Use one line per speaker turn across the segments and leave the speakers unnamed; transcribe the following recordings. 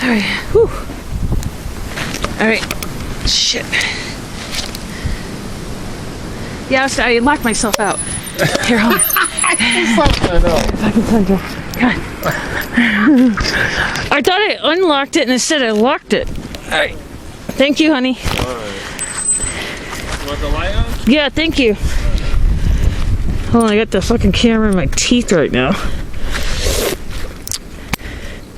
Alright, whew. Alright, shit. Yeah, I locked myself out. Here, hold on. Fucking Tundra. God. I thought I unlocked it and instead I locked it. Alright. Thank you, honey.
Alright. You want the light on?
Yeah, thank you. Hold on, I got the fucking camera in my teeth right now.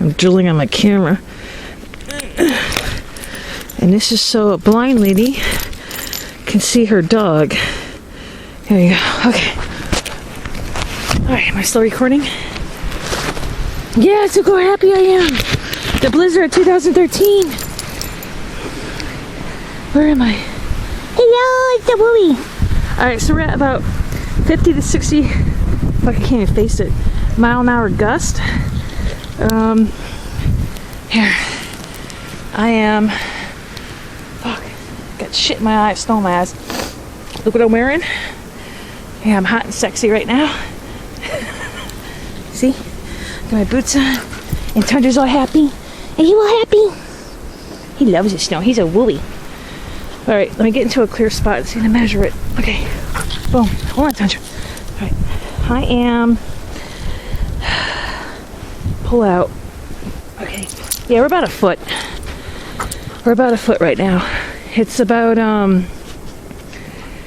I'm drilling on my camera. And this is so a blind lady can see her dog. There you go. Okay. Alright, am I still recording? Yeah, look how happy I am. The blizzard 2013. Where am I? Hello, it's the Wooey. Alright, so we're at about 50 to 60, fuck, I can't even face it, mile-an-hour gust. Here. I am, fuck, got shit in my eyes, snow in my eyes. Look what I'm wearing. Yeah, I'm hot and sexy right now. See? Got my boots on. And Tundra's all happy. Are you all happy? He loves the snow. He's a woolly. Alright, let me get into a clear spot and see to measure it. Okay. Boom. Hold on, Tundra. Alright. I am. Pull out. Okay. Yeah, we're about a foot. We're about a foot right now. It's about,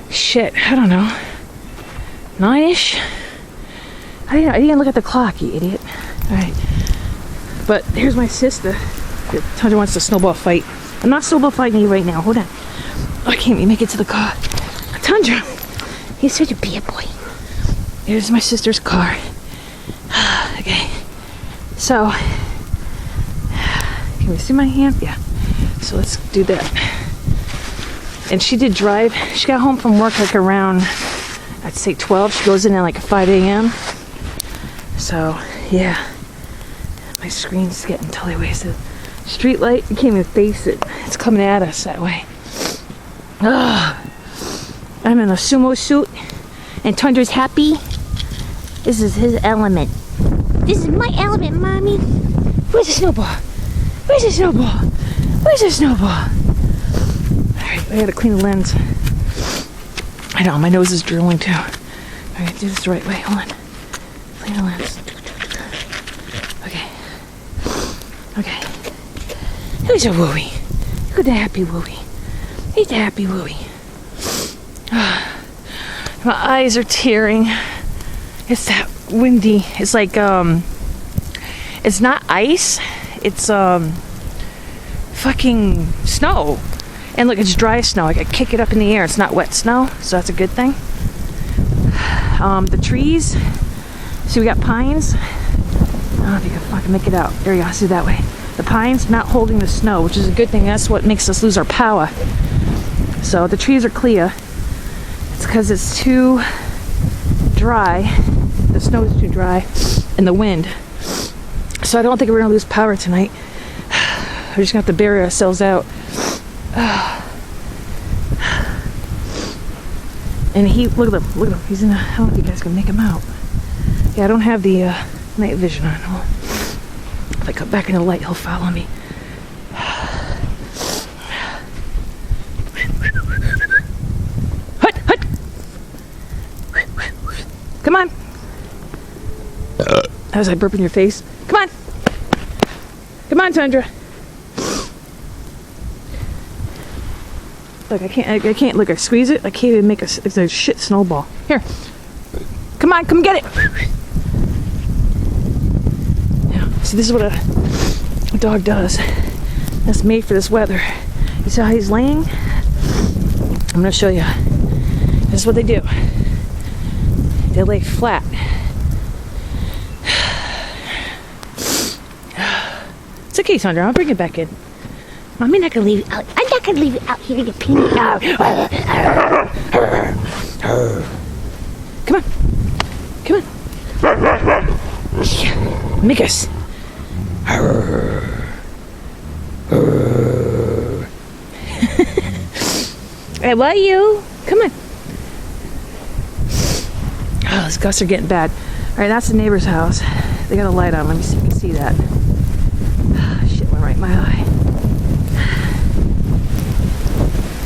shit, I don't know. 9-ish? I didn't look at the clock, you idiot. Alright. But here's my sister. Tundra wants to snowball fight. I'm not snowball fighting you right now. Hold on. I can't even make it to the car. Tundra! He's such a bad boy. Here's my sister's car. Okay. So, can you see my hand? Yeah. So let's do that. And she did drive. She got home from work like around, I'd say 12. She goes in at like 5 a.m. So, yeah. My screen's getting totally wasted. Street light, you can't even face it. It's coming at us that way. Ugh. I'm in a sumo suit, and Tundra's happy. This is his element. This is my element, Mommy. Where's the snowball? Where's the snowball? Where's the snowball? Alright, I gotta clean the lens. I know, my nose is drooling too. Alright, do this the right way. Hold on. Clean the lens. Okay. Okay. Who's a wooey? Look at the happy wooey. He's a happy wooey. My eyes are tearing. It's that windy. It's like, it's not ice. It's, fucking snow. And look, it's dry snow. I could kick it up in the air. It's not wet snow, so that's a good thing. The trees. See, we got pines. I don't know if you can fucking make it out. There you go. See that way. The pines not holding the snow, which is a good thing. That's what makes us lose our power. So the trees are clear. It's because it's too dry. The snow is too dry, and the wind. So I don't think we're gonna lose power tonight. We're just gonna have to bury ourselves out. And he, look at him, look at him. He's in. I don't know if you guys can make him out. Yeah, I don't have the night vision on. If I come back in the light, he'll follow me. Hut, hut. Come on. As I burp in your face. Come on. Come on, Tundra. Look, I can't, look, I squeeze it. I can't even make it's a shit snowball. Here. Come on, come get it. Yeah, see, this is what a dog does. That's made for this weather. You see how he's laying? I'm gonna show you. This is what they do. They lay flat. It's okay, Tundra. I'll bring it back in. Mommy's not gonna leave you out. I'm not gonna leave you out here to get peanut out. Come on. Come on. Make us. I love you. Come on. Oh, those gusts are getting bad. Alright, that's the neighbor's house. They got a light on. Let me see if you can see that. Shit went right in my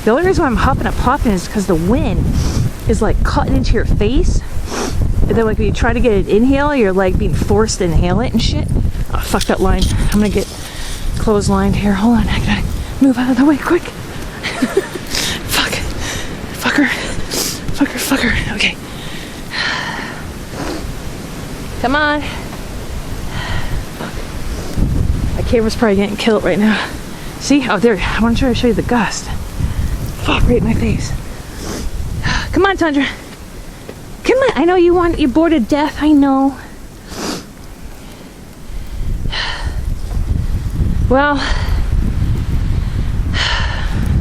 The only reason why I'm huffing and puffing is because the wind is like cutting into your face. And then like when you try to get an inhale, you're like being forced to inhale it and shit. Oh, fuck that line. I'm gonna get clotheslined here. Hold on, I gotta move out of the way quick. Fuck. Fucker. Fucker, fucker. Okay. Come on. Fuck. My camera's probably getting killed right now. See? Oh, there. I want to try to show you the gust. Fuck, right in my face. Come on, Tundra. Come on. I know you're bored to death. I know. Well,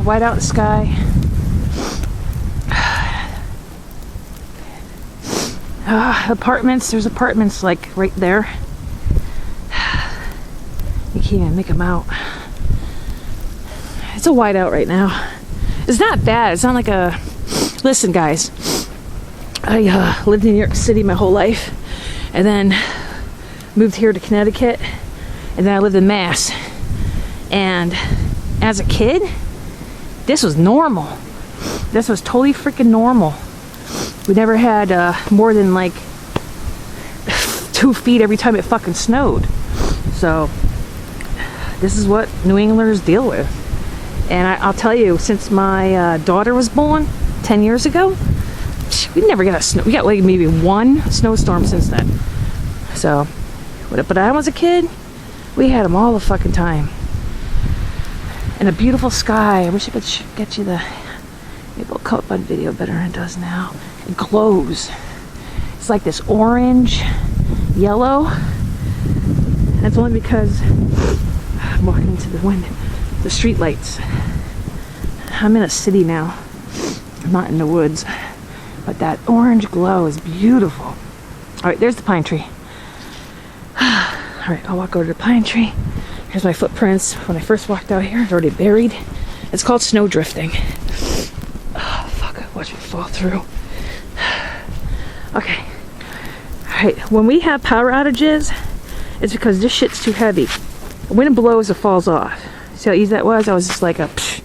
white out sky. Apartments. There's apartments like right there. You can't even make them out. It's a whiteout right now. It's not bad. It's not like a... Listen, guys. I lived in New York City my whole life. And then moved here to Connecticut. And then I lived in Mass. And as a kid, this was normal. This was totally freaking normal. We never had more than like 2 feet every time it fucking snowed. So this is what New Englanders deal with. And I'll tell you, since my daughter was born 10 years ago, we never got a snow. We got like maybe 1 snowstorm since then. So, but when I was a kid, we had them all the fucking time. And a beautiful sky. I wish I could get you the... Maybe it'll come up on video better than it does now. It glows. It's like this orange, yellow. And that's only because I'm walking into the street lights. I'm in a city now. I'm not in the woods. But that orange glow is beautiful. Alright, there's the pine tree. Alright, I'll walk over to the pine tree. Here's my footprints. When I first walked out here, it's already buried. It's called snow drifting. Oh, fuck, watch me fall through. Okay. Alright, when we have power outages, it's because this shit's too heavy. When it blows, it falls off. See how easy that was? I was just like a psh.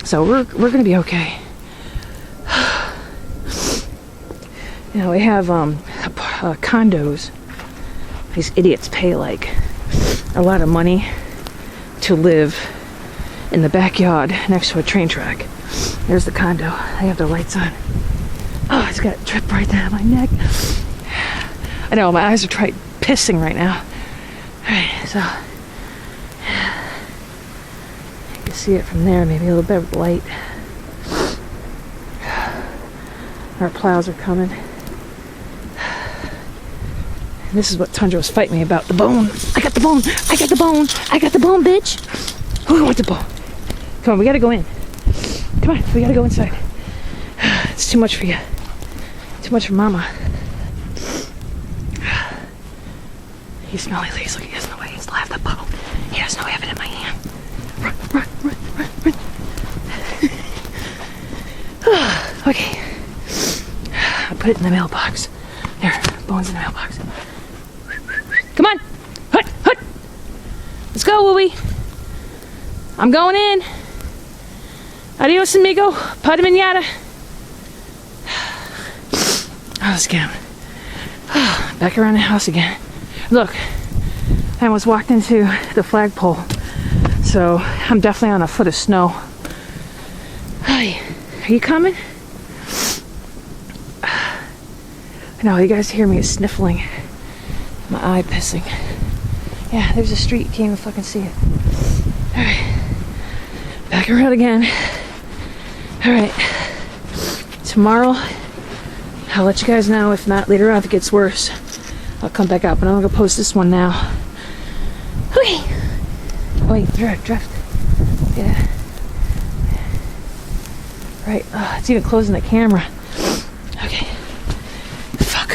So we're gonna be okay. You know, we have condos. These idiots pay like a lot of money to live in the backyard next to a train track. There's the condo. They have their lights on. Oh, it's got a drip right down my neck. I know, my eyes are pissing right now. Alright, so you can see it from there, maybe a little bit of light. Our plows are coming. And this is what Tundra was fighting me about, the bone. I got the bone. I got the bone. I got the bone, bitch. Who wants the bone? Come on, we gotta go in. Come on, we gotta go inside. It's too much for you. Too much for Mama. You smelly leaves. Look, he has no way. He still have the bone. He doesn't know I have it in my hand. Run, run, run, run, run. Okay. I'll put it in the mailbox. There, bone's in the mailbox. Come on. Hut, hut. Let's go, Wooey. I'm going in. Adios, amigo. Pata manana. Oh, let's get him. Back around the house again. Look, I almost walked into the flagpole. So I'm definitely on a foot of snow. Hi, are you coming? No, you guys hear me sniffling. My eye pissing. Yeah, there's a street. You can't even fucking see it. Alright. Back around again. Alright. Tomorrow, I'll let you guys know. If not, later on, if it gets worse, I'll come back up. But I'm gonna go post this one now. Okay. Oh, wait, drift. Yeah. Right. It's even closing the camera. Okay. Fuck.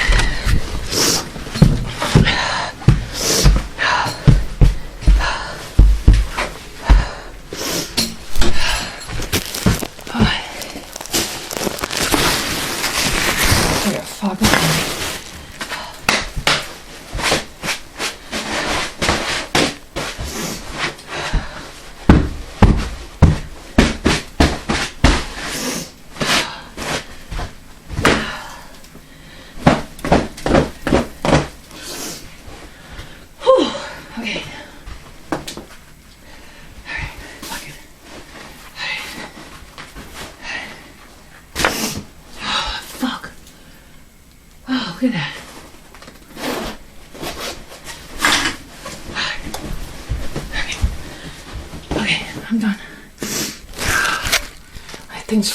look at that. Okay, I'm done. That thing's